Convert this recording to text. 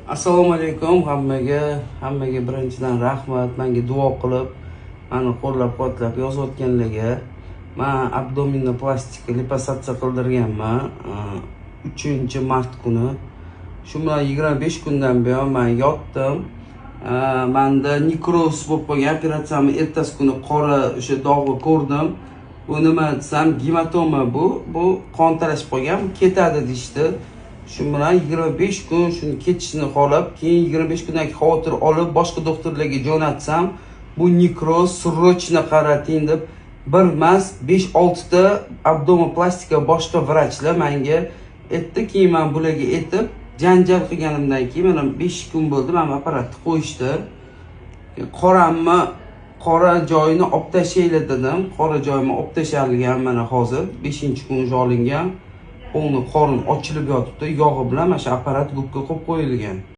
Assalomu alaykum hammaga birinchidan rahmat, menga duo qilib, meni qo'llab-quvvatlab yozayotganlarga. Men abdominni plastika liposatsiya qildirganman 3-mart kuni. Shu bilan 25 kundan buyon men yotdim. Menda nekroz bo'lib qolgan, operatsiyamni ertasi kuni qora o'sha dog'ni ko'rdim. Bu nima desam, gematoma bu qon talashib qolgan, ketadi deyishdi. Shu bilan 25 kun shuni ketishini xohlab, keyin 25 kundan xavotir olib, boshqa doktorlarga jo'natsam, bu nekroz, srochni qarating deb bir emas 5-6 ta abdominoplastika boshqa vrachlar menga aytdi. Keyin men bularga aytib, janjal qilganimdan keyin mana 5 kun bo'ldi, men apparatni qo'yishdi. Qora joyini olib tashlaylar dedim. Qora joyimni olib tashalgan mana hozir 5-kun olingan. Qo'lni qorin ochilib yotibdi, yog'i bilan mana shu apparat gubka qo'yib qo'yilgan.